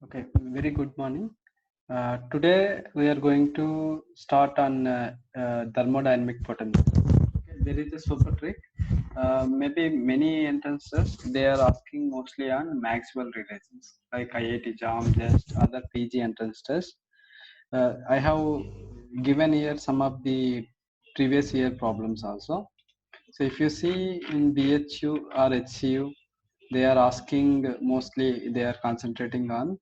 Okay, very good morning. Today we are going to start on thermodynamic potential. Okay, there is a super trick. Maybe many entrances they are asking mostly on Maxwell relations, like IIT JAM, just other PG entrance tests. I have given here some of the previous year problems also. So if you see in BHU or HCU, they are asking mostly they are concentrating on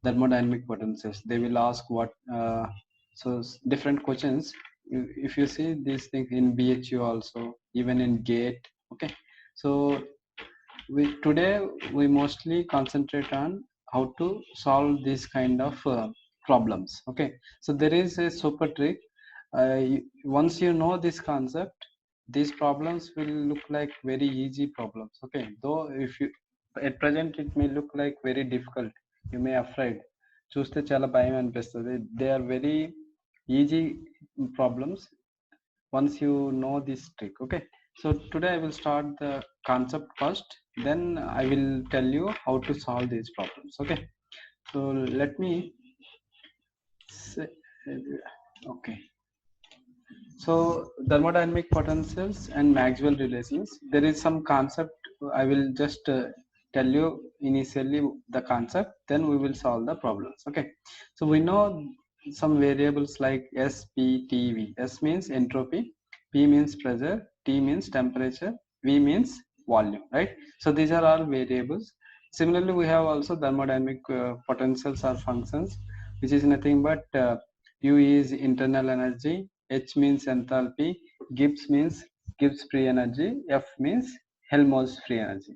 thermodynamic potentials. They will ask what different questions. If you see these things in BHU also, even in GATE, okay. So we today we mostly concentrate on how to solve these kind of problems. Okay, so there is a super trick. Once you know this concept, these problems will look like very easy problems. Okay, though if you at present it may look like very difficult, you may afraid చూస్తే చాలా భయం అనిపిస్తుంది. They are very easy problems once you know this trick. Okay, so today I will start the concept first, then I will tell you how to solve these problems. Okay, so let me say, okay, so thermodynamic potentials and Maxwell relations, there is some concept. I will just tell you initially the concept, then we will solve the problems. Okay, so we know some variables like S, P, T, V. S means entropy, P means pressure, T means temperature, V means volume, right? So these are all variables. Similarly, we have also thermodynamic potentials or functions, which is nothing but U is internal energy, H means enthalpy, Gibbs means Gibbs free energy, F means Helmholtz free energy.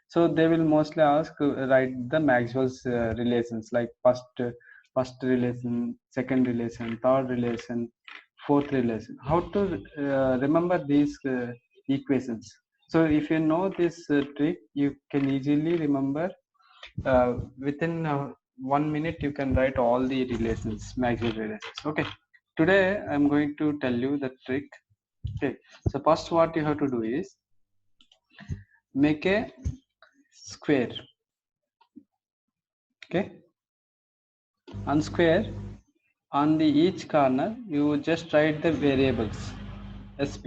So they will mostly ask write the Maxwell's relations, like first relation, second relation, third relation, fourth relation. How to remember these equations? So if you know this trick, you can easily remember within 1 minute. You can write all the relations, Maxwell relations. Okay, today I'm going to tell you the trick. Okay, so first what you have to do is make a square. Okay, on square, on the each corner you just write the variables SP,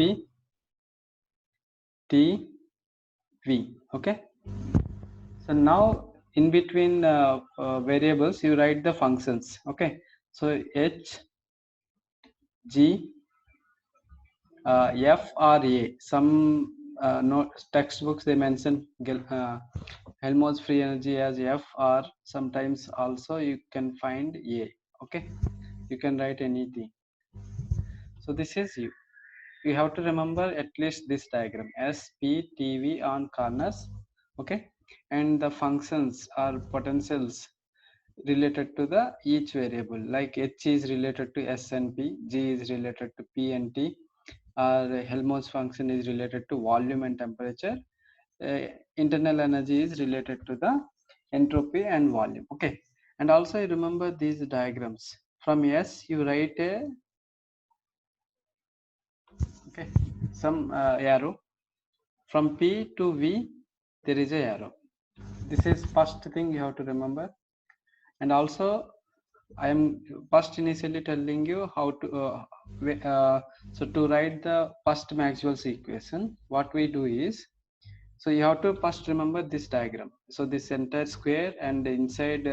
T, V. Okay, so now in between variables you write the functions. Okay, so H, G, F or A. Some no textbooks they mention Helmholtz free energy as F, or sometimes also you can find A. Okay, you can write anything. So this is you. You have to remember at least this diagram: S, P, T, V on corners. Okay, and the functions or potentials related to the each variable, like H is related to S and P, G is related to P and T, the Helmholtz function is related to volume and temperature, uh, internal energy is related to the entropy and volume. Okay, and also you remember these diagrams. From S you write a okay some arrow. From P to V there is a arrow. This is first thing you have to remember. And also I am first initially telling you how to so to write the first Maxwell's equation, what we do is, so you have to first remember this diagram. So this entire square, and inside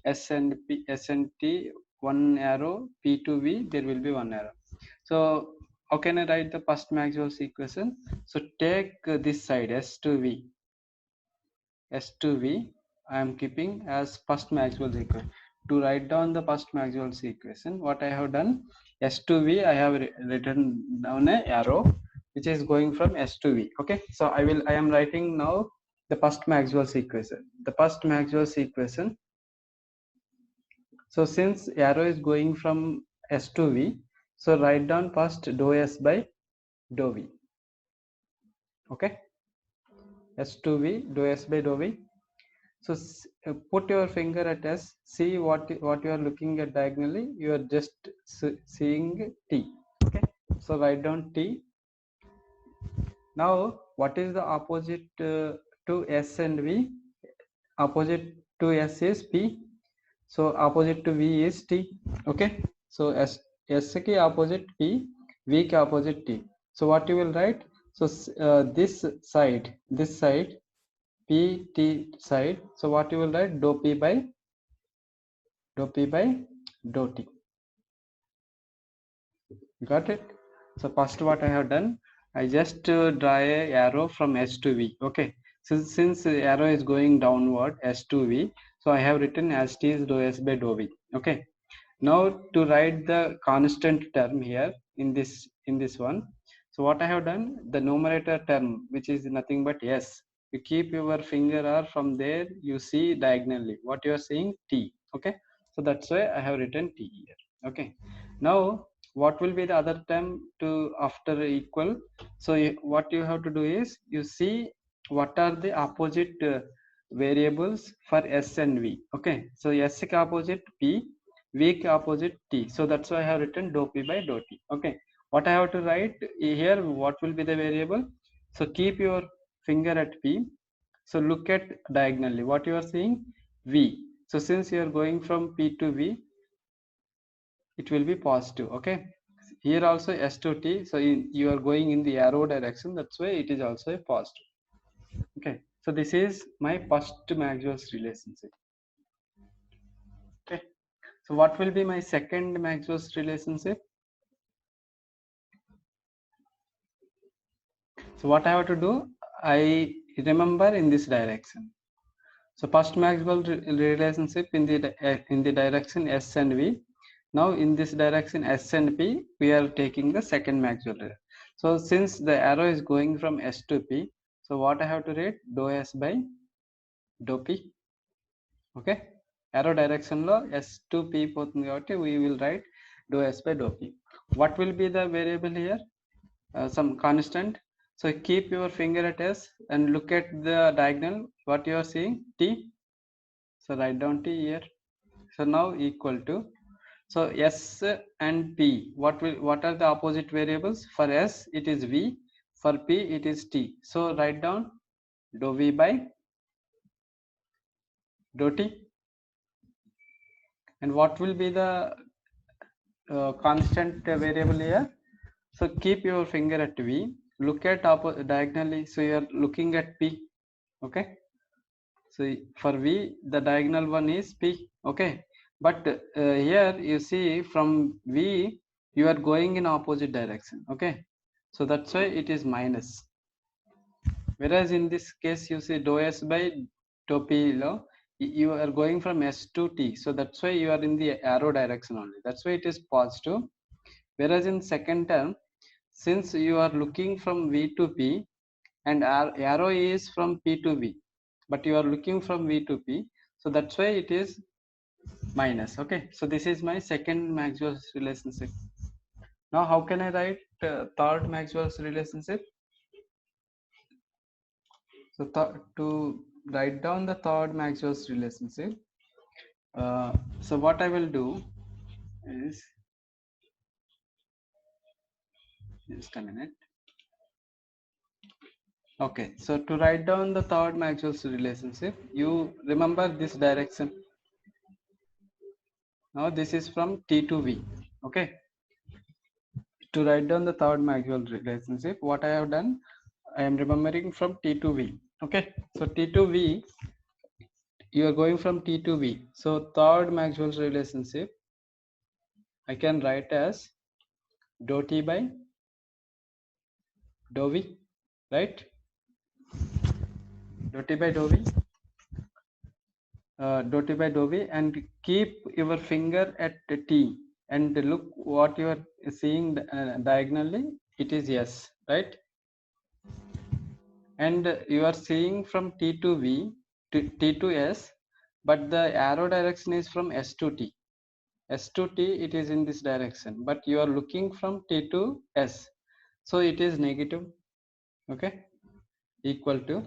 S and P, S and T, one arrow, P to V, there will be one arrow. So how can I write the first Maxwell's equation? So take this side S to V, S to V, I am keeping as first Maxwell's equation. To write down the first Maxwell's equation, what I have done, S to V, I have written down a arrow which is going from S to V. Okay, so I am writing now the first Maxwell's equation. The first Maxwell's equation. So since arrow is going from S to V, so write down first dou S by dou V. Okay, S to V, dou S by dou V. So put your finger at S, see what you are looking at diagonally, you are just seeing T. Okay, so write down T. Now what is the opposite to S and V? Opposite to S is P. So opposite to V is T. Okay, so S ki opposite P, V ki opposite T. So what you will write? So this side P T side, so what you will write? Dou P by dou T. Got it? So first what I have done, I just draw a arrow from S to V. Okay, since the arrow is going downward S to V, so I have written as T is dou S by dou V. Okay, now to write the constant term here in this one, so what I have done, the numerator term, which is nothing but S, you keep your finger or from there you see diagonally what you are seeing, T. Okay, so that's why I have written T here. Okay, now what will be the other term to after equal? So what you have to do is you see what are the opposite variables for S and V. Okay, so S ki opposite P, V ki opposite T. So that's why I have written dou P by dou T. Okay, what I have to write here, what will be the variable? So keep your finger at P. So look at diagonally what you are seeing, V. So since you are going from P to V, it will be positive. Okay, here also S to T, so you are going in the arrow direction, that's why it is also a positive. Okay, so this is my first Maxwell's relationship. Okay, so what will be my second Maxwell's relationship? So what I have to do, I remember in this direction. So first Maxwell relationship in the direction S and V. Now in this direction S and P, we are taking the second Maxwell. So since the arrow is going from S to P, so what I have to write? Dou S by dou P. Okay, arrow direction lo S to P పోతుంది కాబట్టి we will write dou S by dou P. What will be the variable here? Some constant. So keep your finger at S and look at the diagonal. What you are seeing? T. So write down T here. So now equal to, so S and P, what are the opposite variables? For S it is V, for P it is T. So write down dou V by dou T. And what will be the constant variable here? So keep your finger at V, look at diagonally, so you are looking at P. Okay, so for V the diagonal one is P. Okay, but here you see from V you are going in opposite direction. Okay, so that's why it is minus, whereas in this case you see dou S by dou P lo, you are going from S to T, so that's why you are in the arrow direction only, that's why it is positive. Whereas in second term, since you are looking from V to P and arrow is from P to V, but you are looking from V to P, so that's why it is minus. Okay, so this is my second Maxwell's relationship. Now how can I write third Maxwell's relationship? So to write down the third Maxwell's relationship, so what I will do is, just a minute. Okay, so to write down the third Maxwell's relationship, you remember this direction. Now this is from T to V. Okay, to write down the third Maxwell relationship, what I have done, I am remembering from T to V. Okay, so T to V, you are going from T to V. So third Maxwell's relationship, I can write as dou T by dou V, right? Dou T by dou V, dou T by dou V, and keep your finger at T and look what you are seeing diagonally, it is S, right? And you are seeing from T to V to T to S, but the arrow direction is from S to T. S to T, it is in this direction, but you are looking from T to S, so it is negative. Okay, equal to,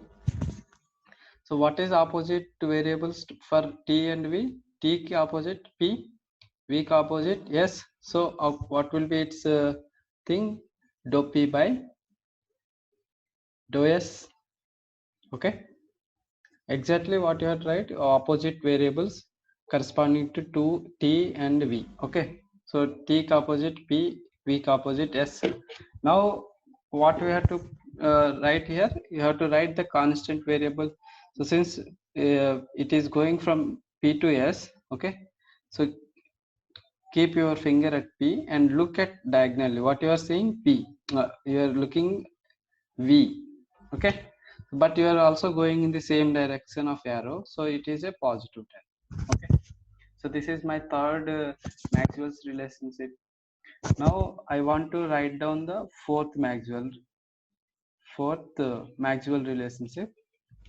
so what is opposite variables for T and V? T ki opposite P, V ki opposite S. So what will be its thing? Dou P by dou S. Okay, exactly what you are right, opposite variables. corresponding to 2 T and V. Okay, so T composite P, V composite S. Now what we have to write here, you have to write the constant variable. So since it is going from P to S, okay, so keep your finger at P and look at diagonally. What you are seeing P, you are looking V, okay, but you are also going in the same direction of arrow, so it is a positive term. Okay, so this is my third Maxwell's relationship. Now I want to write down the fourth Maxwell relationship.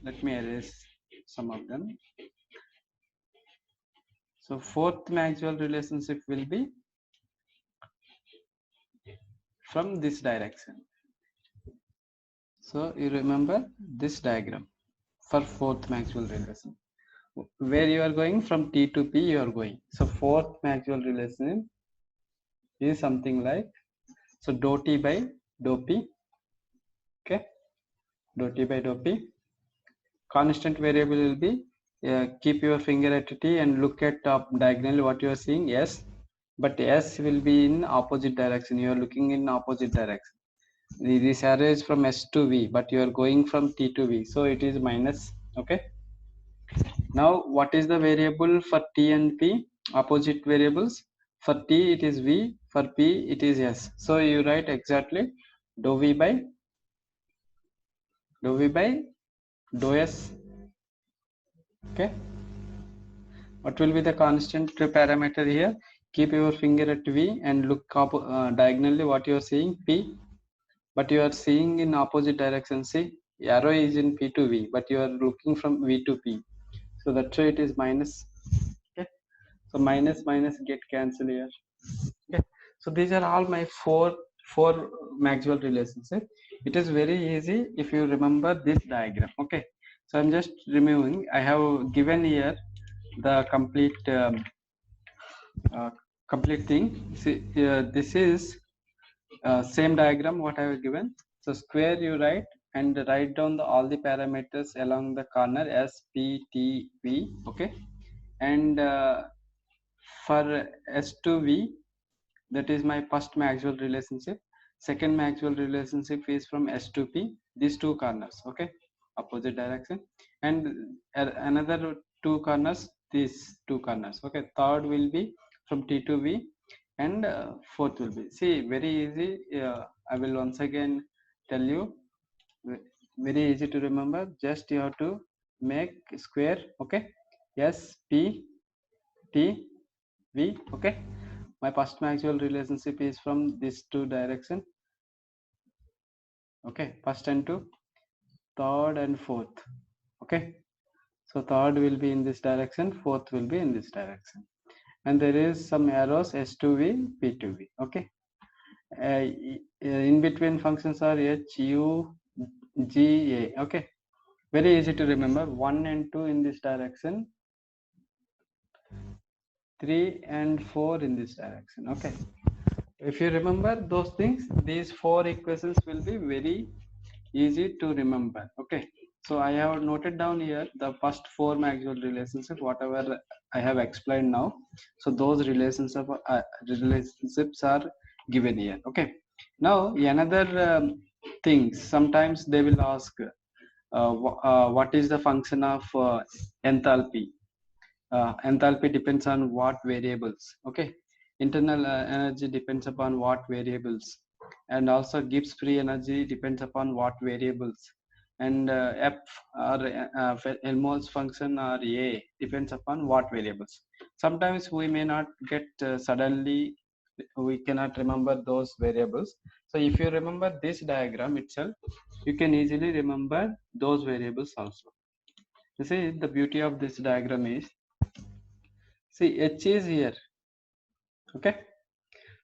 Let me erase some of them. So fourth Maxwell relationship will be from this direction. So you remember this diagram for fourth Maxwell relation. Where you are going from T to P, you are going. So fourth Maxwell relation is something like, so dou T by dou P. Okay, dou T by dou P. Constant variable will be, keep your finger at T and look at top diagonally what you are seeing, S, but S will be in opposite direction. You are looking in opposite direction. This arrow is from S to V, but you are going from T to V, so it is minus. Okay, now what is the variable for T and P? Opposite variables. For T it is V, for P it is S. So you write exactly dou V by dou S. Okay, what will be the constant parameter here? Keep your finger at V and look up diagonally what you are seeing P, but you are seeing in opposite direction. See, arrow is in P to V, but you are looking from V to P, so that's why it is minus. Okay, so minus get cancelled here. Okay, so these are all my four Maxwell relationship. It is very easy if you remember this diagram. Okay, so I'm just removing. I have given here the complete thing. See, this is same diagram what I have given. So square you write and write down all the parameters along the corner S, P, T, V. Okay, and for S to V, that is my first Maxwell relationship. Second Maxwell relationship is from S to P, these two corners. Okay, opposite direction, and another two corners, these two corners. Okay, third will be from T to V, and fourth will be, see, very easy. I will once again tell you, very easy to remember. Just you have to make square. Okay, S, P, T, V. Okay, my first Maxwell relationship is from these two direction. Okay, first and two, third and fourth. Okay, so third will be in this direction, fourth will be in this direction, and there is some arrows S to V, P to V. Okay, in between functions are H, U, G, A. Okay, very easy to remember. 1 and 2 in this direction, 3 and 4 in this direction. Okay, if you remember those things, these four equations will be very easy to remember. Okay, so I have noted down here the first four Maxwell relationships, whatever I have explained now. So those relationships are given here. Okay, now another thing, sometimes they will ask, what is the function of enthalpy? Enthalpy depends on what variables. Okay, internal energy depends upon what variables, and also Gibbs free energy depends upon what variables, and F or Helmholtz function or A depends upon what variables. Sometimes we may not get suddenly, we cannot remember those variables. So if you remember this diagram itself, you can easily remember those variables also. You see, the beauty of this diagram is, see, H is here. Okay,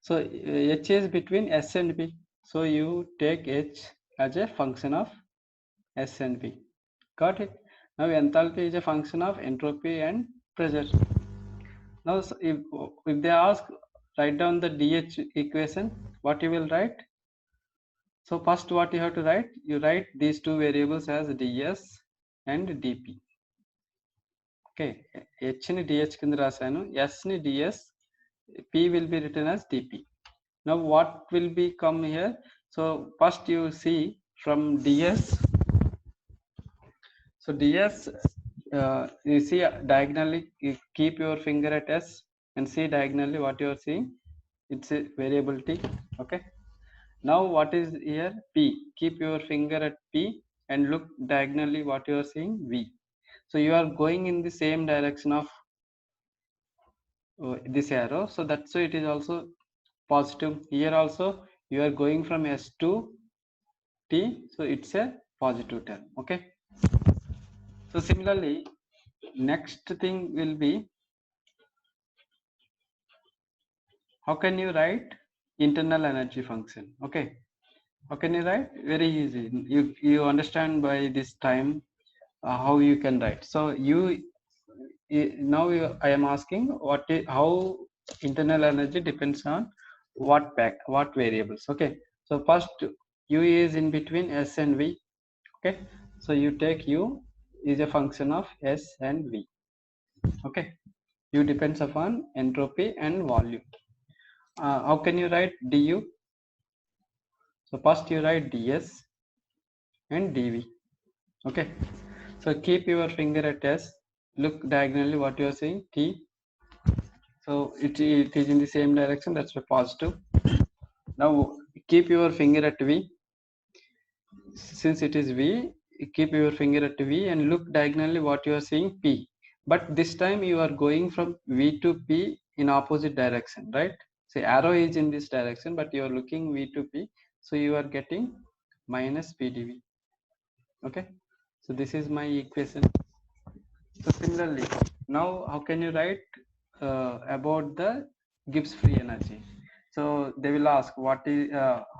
so H is between S and P, so you take H as a function of S and P. Got it? Now enthalpy is a function of entropy and pressure. Now if they ask, write down the DH equation, what you will write? So first what you have to write, you write these two variables as ds and dp. Okay, h ni dh కింద రాశాను, s ni ds, p will be written as dp. Now what will be come here? So first you see from ds. So ds, you see diagonally, you keep your finger at s and see diagonally what you are seeing. It's a variable t. Okay, now what is here? P. Keep your finger at p and look diagonally what you are seeing, v. So you are going in the same direction of this arrow, so that's why it is also positive. Here also you are going from s to t, so it's a positive term. Okay, so similarly next thing will be, how can you write internal energy function? Okay, how can you write? Very easy. You understand by this time how you can write. So now I am asking what is, how internal energy depends on what variables. Okay, so first u is in between s and v. Okay, so you take u is a function of s and v. Okay, u depends upon entropy and volume. How can you write du? So first you write ds and dv. Okay, so keep your finger at s, look diagonally what you are saying, t. So it is in the same direction, that's a positive. Now keep your finger at v. Since it is v, keep your finger at v and look diagonally what you are seeing, p. But this time you are going from v to p in opposite direction, right? So arrow is in this direction, but you are looking v to p, so you are getting minus p dv. Okay, so this is my equation. So similarly, now how can you write about the Gibbs free energy? So they will ask what is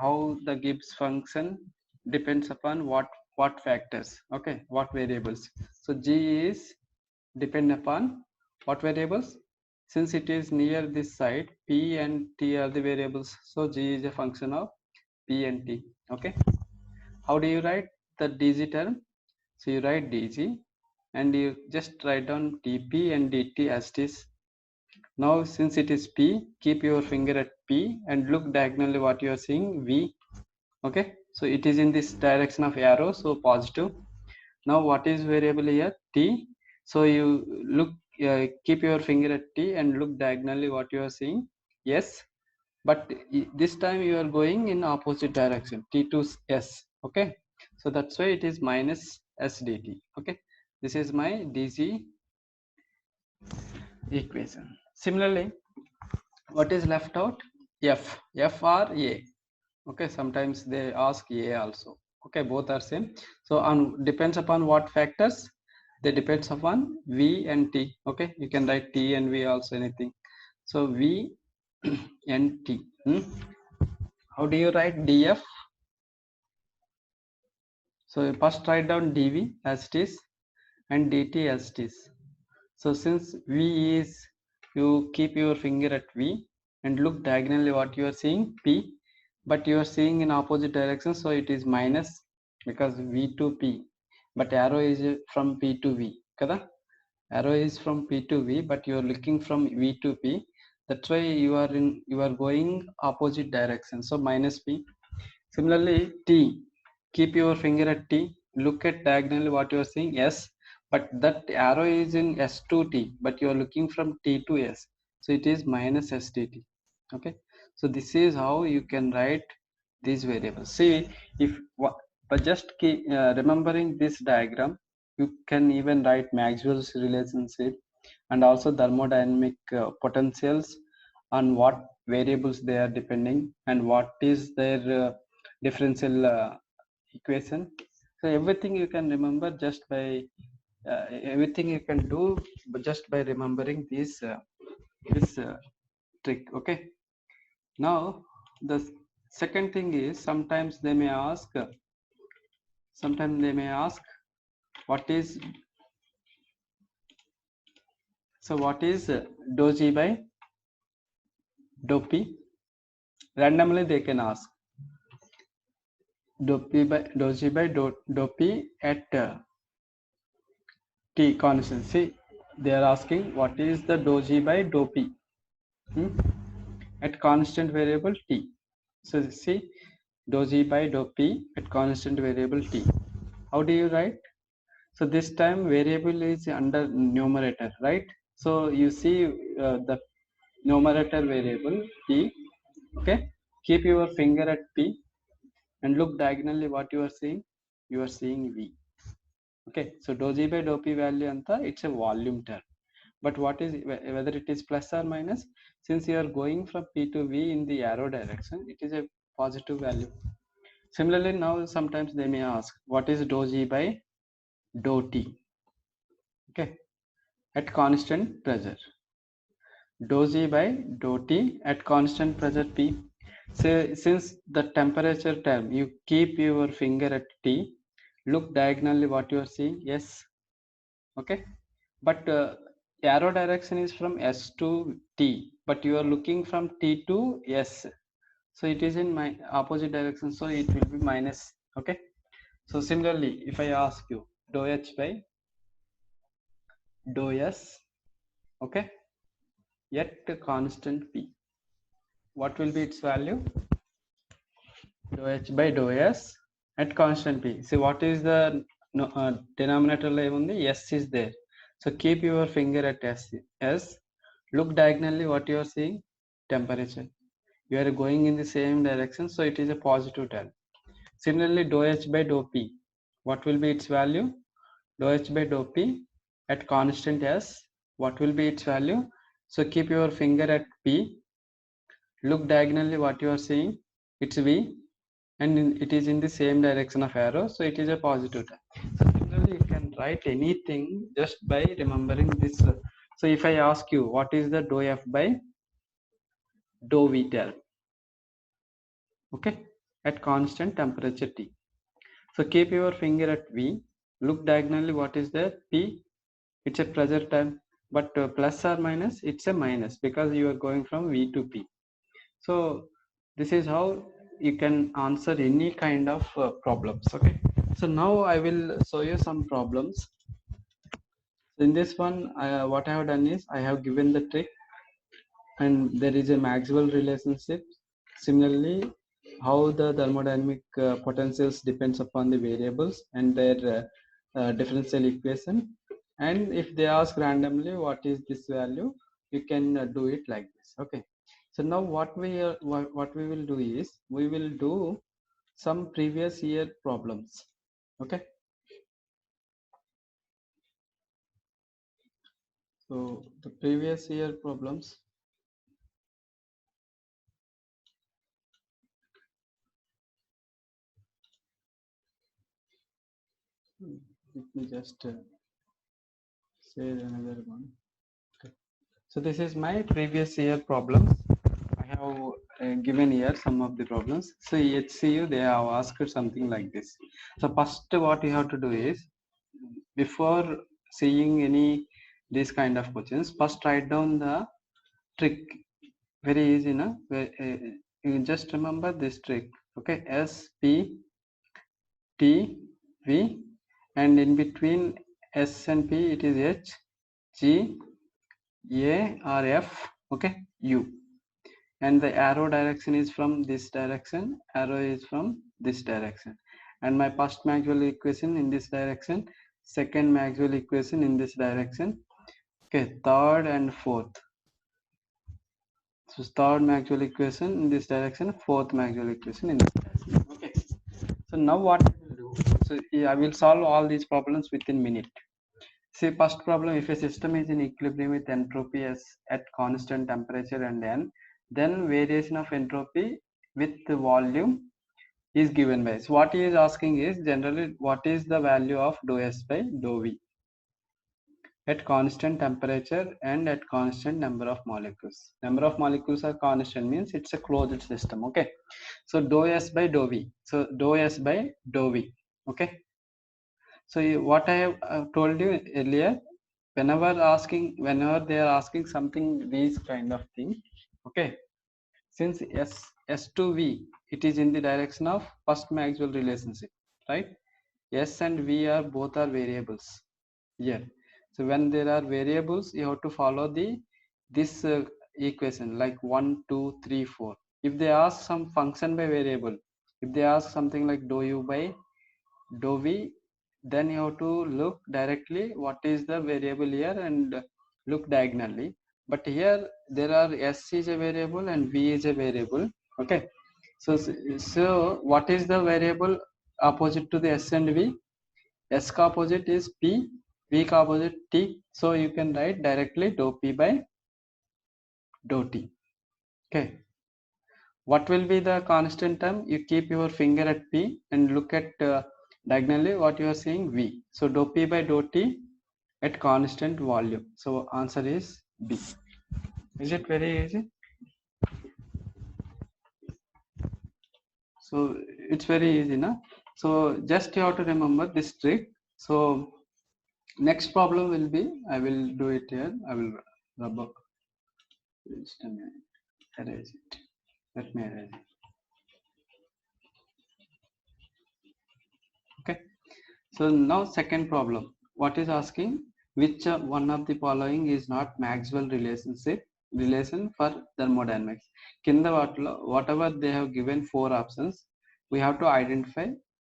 how the Gibbs function depends upon what factors. Okay, what variables? So g is depend upon what variables? Since it is near this side, p and t are the variables, so g is a function of p and t. Okay, how do you write the dg term? So you write dg and you just write down dp and dt as it is. Now since it is p, keep your finger at p and look diagonally what you are seeing, v. Okay, so it is in this direction of arrow, so positive. Now what is variable here? T. So you look, keep your finger at t and look diagonally what you are seeing, yes. But this time you are going in opposite direction, t to s. Okay, so that's why it is minus s dt. Okay, this is my dg equation. Similarly, what is left out? F or a. Okay, sometimes they ask a also. Okay, both are same. So on depends upon what factors? They depends upon v and t. Okay, you can write t and v also, anything. So v and t. How do you write df? So first write down dv as it is and dt as it is. So since v is, you keep your finger at v and look diagonally what you are seeing, p, but you are seeing in opposite direction, so it is minus because v to p, but arrow is from p to v. Kada? Arrow is from p to v, but you are looking from v to p, that's why you are going opposite direction, so minus p. Similarly, t, keep your finger at t, look at diagonally what you are seeing, s, but that arrow is in s to t, but you are looking from t to s, so it is minus s dt. Okay, so this is how you can write these variables. See, if by just keep remembering this diagram, you can even write Maxwell's relationship and also thermodynamic potentials, on what variables they are depending and what is their differential equation. So everything you can remember just by everything you can do just by remembering this trick. Okay, now the second thing is, sometimes they may ask what is, so what is dou g by dou p? Randomly they can ask dou dou g by dou p at t constant. See, they are asking what is the dou g by dou p at constant variable t. So see, dou g by dou p at constant variable t. How do you write? So this time variable is under numerator, right? So you see the numerator variable t. Okay, keep your finger at p and look diagonally. What you are seeing? You are seeing v. Okay, so dou g by dou p value anta, it's a volume term. But what is whether it is plus or minus? Since you are going from p to v in the arrow direction, it is a positive value. Similarly, now sometimes they may ask what is dou g by dou t. Okay, at constant pressure. Dou g by dou t at constant pressure p. So since the temperature term, you keep your finger at t, look diagonally what you are seeing. Yes. Okay, but arrow direction is from s to t, but you are looking from t to s, so it is in my opposite direction, so it will be minus. Okay, so similarly if I ask you dou h by dou s, okay, at constant p, what will be its value? Dou h by dou s at constant p. See what is the denominator level? S is there, so keep your finger at s. Look diagonally what you are seeing? Temperature. You are going in the same direction, so it is a positive term. Similarly, dou h by dou p, what will be its value? Dou h by dou p at constant s, what will be its value? So keep your finger at p, look diagonally what you are seeing? It's v, and it is in the same direction of arrow, so it is a positive term. So similarly you can write anything just by remembering this. So if I ask you what is the dou f by dou v term, okay, at constant temperature t, so keep your finger at v, look diagonally what is there? P, it's a pressure term, but plus or minus, it's a minus because you are going from v to p. So this is how you can answer any kind of problems. Okay, so now I will show you some problems. In this one, what I have done is I have given the trick, and there is a Maxwell relationship. Similarly, how the thermodynamic potentials depends upon the variables and their differential equation. And if they ask randomly what is this value, you can do it like this. Okay, so now what we will do is we will do some previous year problems. Okay, so the previous year problems, let me just say another one. Okay. So this is my previous year problems. I have given here some of the problems. So HCU, they have asked something like this. So first what you have to do is, before seeing any this kind of questions, first write down the trick. Very easy, na? You just remember this trick. Okay, S P T V, and in between S and P it is H G A or F. Okay, U, and the arrow direction is from this direction, arrow is from this direction, and my first Maxwell equation in this direction, second Maxwell equation in this direction. Okay, third and fourth. So third Maxwell equation in this direction, fourth Maxwell equation in this direction. Okay, so now what I will do? So yeah, I will solve all these problems within minute. See, first problem, if a system is in equilibrium with entropy as at constant temperature and n, then variation of entropy with the volume is given by. So what he is asking is generally what is the value of dou s by dou v at constant temperature and at constant number of molecules. Number of molecules are constant, means it's a closed system. Okay, so dou s by dou v. So dou s by dou v. Okay, so what I have told you earlier, whenever they are asking something these kind of thing, okay, since s to v, it is in the direction of first Maxwell relationship, right? S and v are both are variables here. So when there are variables, you have to follow this equation like 1, 2, 3, 4. If they ask some function by variable, if they ask something like dou u by dou v, then you have to look directly what is the variable here and look diagonally. But here there are s is a variable and v is a variable. Okay, so what is the variable opposite to the s and v? S ka opposite is p, v ka opposite t. So you can write directly dou p by dou t. Okay, what will be the constant term? You keep your finger at p and look at diagonally what you are seeing, v. So dou p by dou t at constant volume. So answer is B. Is it very easy? So it's very easy, na? So just you have to remember this trick. So next problem will be, I will do it here. I will rub up. Just a minute. Erase it. Let me erase it. Okay. So now second problem. What is asking? Which one of the following is not Maxwell relation for thermodynamics? Kinda whatever they have given 4 options, we have to identify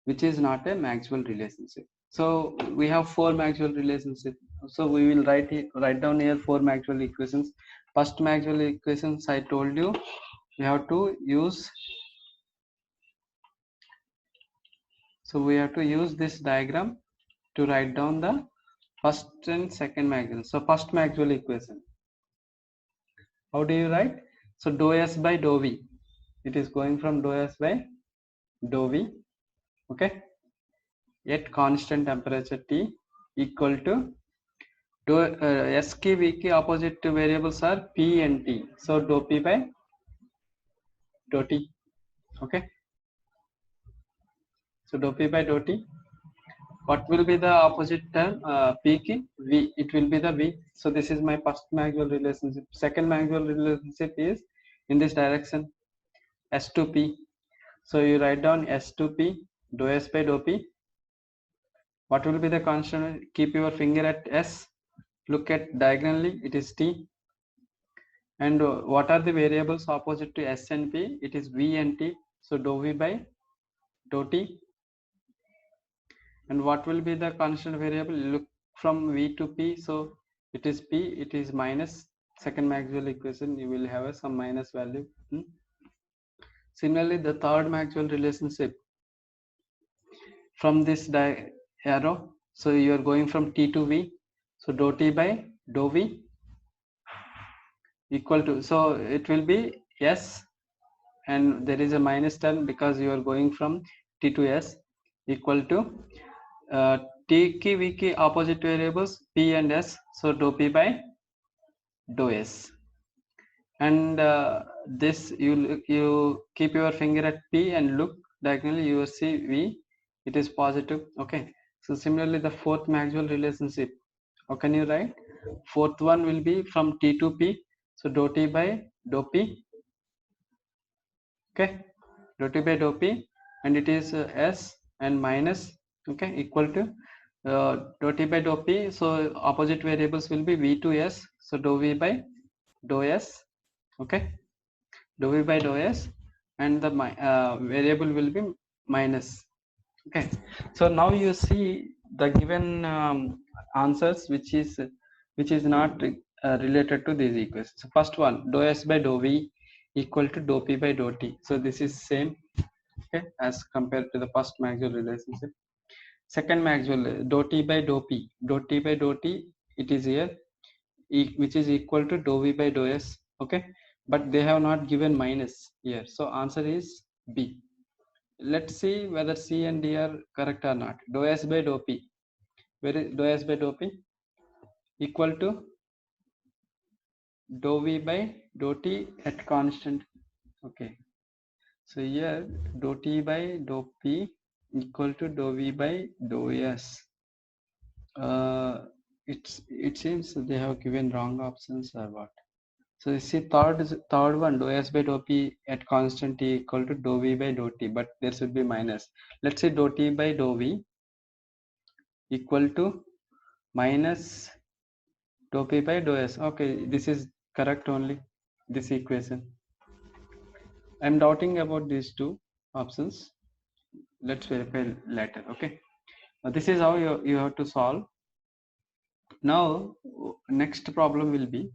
which is not a Maxwell relationship. So we have 4 Maxwell relationships. So we will write down here 4 Maxwell equations. First Maxwell equations, I told you, we have to use. So we have to use this diagram to write down the first and second Maxwell. So first Maxwell equation, how do you write? So dou s by dou v, it is going from dou s by dou v, okay, at constant temperature T equal to dou s ki v ki opposite variables are p and t. So dou p by dou t, okay. So dou p by dou t. What will be the opposite term? P ki v, it will be the v. So this is my first Maxwell relationship. Second Maxwell relationship is in this direction, s to p. So you write down s to p, dou s by dou p. What will be the constant? Keep your finger at s, look at diagonally, it is t. And what are the variables opposite to s and p? It is v and t. So dou v by dou t. And what will be the constant variable? Look from v to p. So it is p, it is minus. Second Maxwell equation, you will have some minus value. Similarly, the third Maxwell relationship, from this arrow, so you are going from t to v. So dou t by dou v equal to, so it will be s, and there is a minus term because you are going from t to s, equal to t ki v ki opposite variables p and s. So dou p by dou s. And this you keep your finger at p and look diagonally, you will see v, it is positive. Okay, so similarly the fourth Maxwell relationship, how can you write? Fourth one will be from t to p. So dou t by dou p, okay, dou t by dou p, and it is s and minus, okay, equal to dou t by dou p. So opposite variables will be v to s. So dou v by dou s, okay, dou v by dou s, and the variable will be minus. Okay, so now you see the given answers which is not related to these equations. So first one, dou s by dou v equal to dou p by dou t. So this is same, okay, as compared to the first Maxwell relationship. Second Maxwell, dou t by dou p, dou t by dou t, it is here, which is equal to dou v by dou s, okay, but they have not given minus here. So answer is B. Let's see whether C and D are correct or not. Dou s by dou p, where is dou s by dou p equal to dou v by dou t at constant. Okay, so here dou t by dou p equal to dou v by dou s. It seems they have given wrong options or what. So you see third one, dou s by dou p at constant t equal to dou v by dou t, but there should be minus. Let's say dou t by dou v equal to minus Dou P by dou S. Okay, this is correct only, this equation. I'm doubting about these two options. Let's verify later. Okay. This is how you have to solve. Now, next problem will be,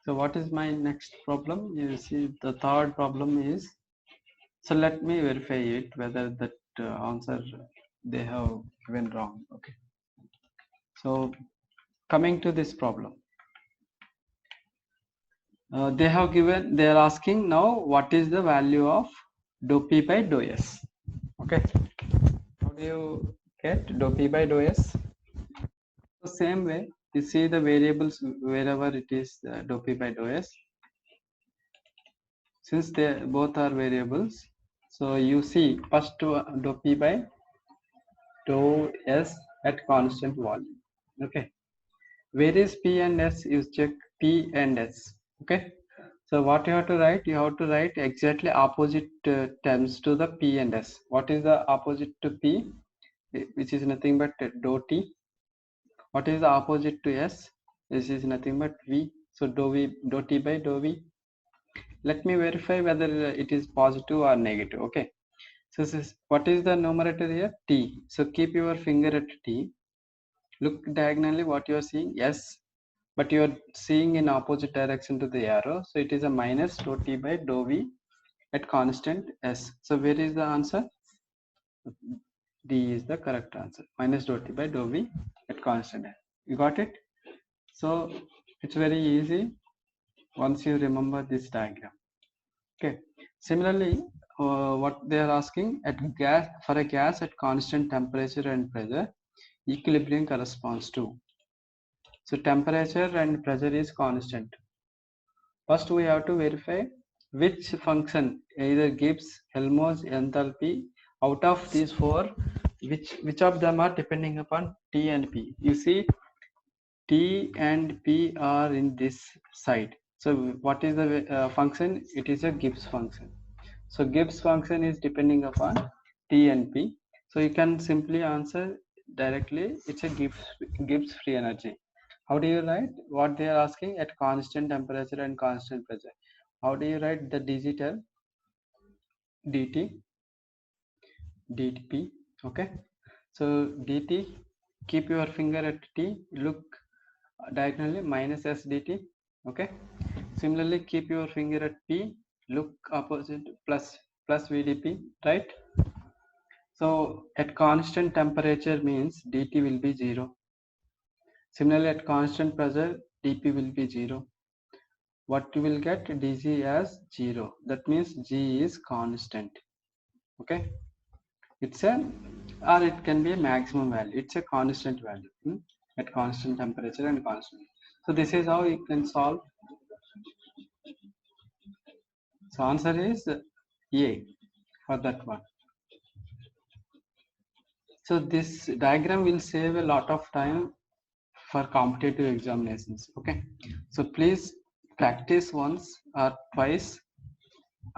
so what is my next problem? You see, the third problem is, so let me verify it whether that answer they have given wrong. Okay. So coming to this problem, they have given, they are asking now what is the value of dou P by dou S. Okay. How do you get dou P by dou S? The same way, you see the variables wherever it is dou P by dou S. Since they both are variables, so you see first dou P by dou S at constant volume. Okay. Where is P and S? You check P and S. Okay. So what you have to write? You have to write exactly opposite terms to the P and S. What is the opposite to P? Which is nothing but dou T. What is the opposite to S? This is nothing but V. So dou V, dou T by dou V. Let me verify whether it is positive or negative. Okay. So this is, what is the numerator here? T. So keep your finger at T. Look diagonally what you are seeing. Yes. But you are seeing in opposite direction to the arrow. So it is a minus dou T by dou V at constant S. So where is the answer? D is the correct answer. Minus dou T by dou V at constant S. You got it? So it's very easy once you remember this diagram. Okay. Similarly, what they are asking, at gas, for a gas at constant temperature and pressure, equilibrium corresponds to. So temperature and pressure is constant. First we have to verify which function, either Gibbs, Helmholtz, enthalpy, out of these four, which of them are depending upon T and P. You see, T and P are in this side. So what is the function? It is a Gibbs function. So Gibbs function is depending upon T and P. So you can simply answer directly. It's a Gibbs free energy. How do you write? What they are asking at constant temperature and constant pressure. How do you write the digital dt dp? Okay. So dt, keep your finger at T. Look diagonally minus s dt. Okay. Similarly, keep your finger at P. Look opposite plus vdp. Right. So at constant temperature means dt will be 0. Similarly, at constant pressure, dp will be 0. What you will get? dg as 0. That means g is constant. Okay. It's a, or it can be a maximum value. It's a constant value at constant temperature and constant. So this is how you can solve. So answer is A for that one. So this diagram will save a lot of time for competitive examinations. Okay. So please practice once or twice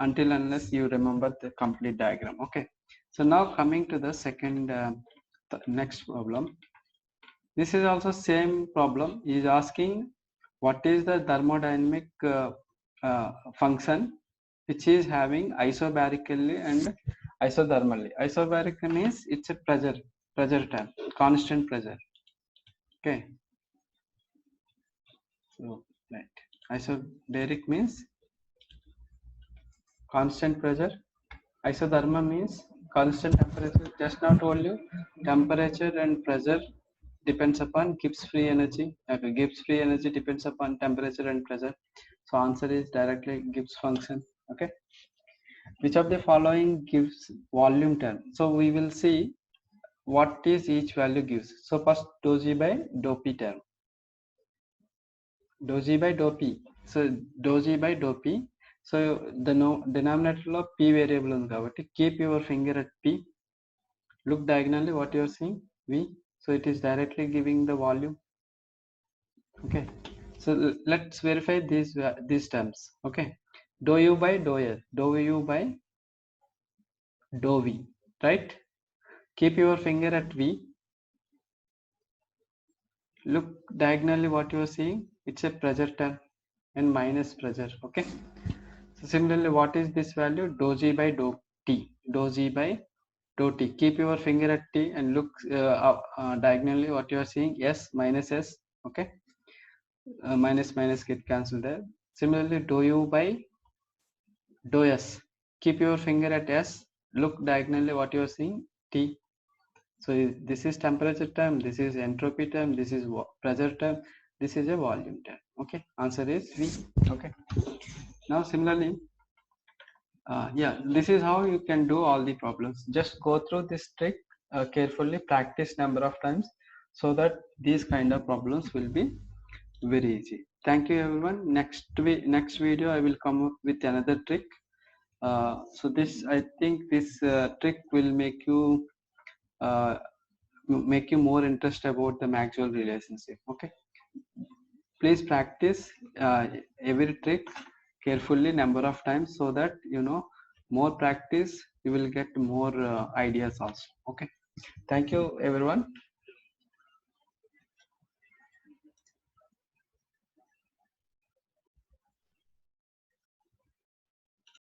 until unless you remember the complete diagram. Okay. So now coming to the second, next problem. This is also same problem. He is asking what is the thermodynamic function which is having isobarically and isothermally. Isobaric means it's a pressure term, constant pressure. Okay. So right. Isobaric means constant pressure. Isothermal means constant temperature. Just now told you temperature and pressure depends upon Gibbs free energy. Okay, Gibbs free energy depends upon temperature and pressure. So answer is directly Gibbs function. Okay. Which of the following gives volume term? So we will see what is each value gives. So first dou G by dou P term. Dou G by dou P. So dou G by dou P. So the denominator of P variable ఉంది కాబట్టి keep your finger at P. Look diagonally what you are seeing V. So it is directly giving the volume. Okay. So let's verify these terms. Okay. dou u by dou s, dou u by dou v, right? Keep your finger at v. Look diagonally what you are seeing, it's a pressure term and minus pressure. Okay, so similarly, what is this value? Dou g by dou t, dou g by dou t. Keep your finger at t and look diagonally what you are seeing, s minus s. Okay, minus minus get cancelled there. Similarly, dou u by dou s. Keep your finger at s, look diagonally what you are seeing, t. So this is temperature term, this is entropy term, this is pressure term, this is a volume term. Okay, answer is V. Okay, now similarly, yeah, this is how you can do all the problems. Just go through this trick carefully, practice number of times, so that these kind of problems will be very easy. Thank you everyone. Next video I will come up with another trick. So this, I think this trick will make you more interested about the Maxwell relationship. Okay, please practice every trick carefully number of times, so that you know, more practice you will get more ideas also. Okay, thank you everyone.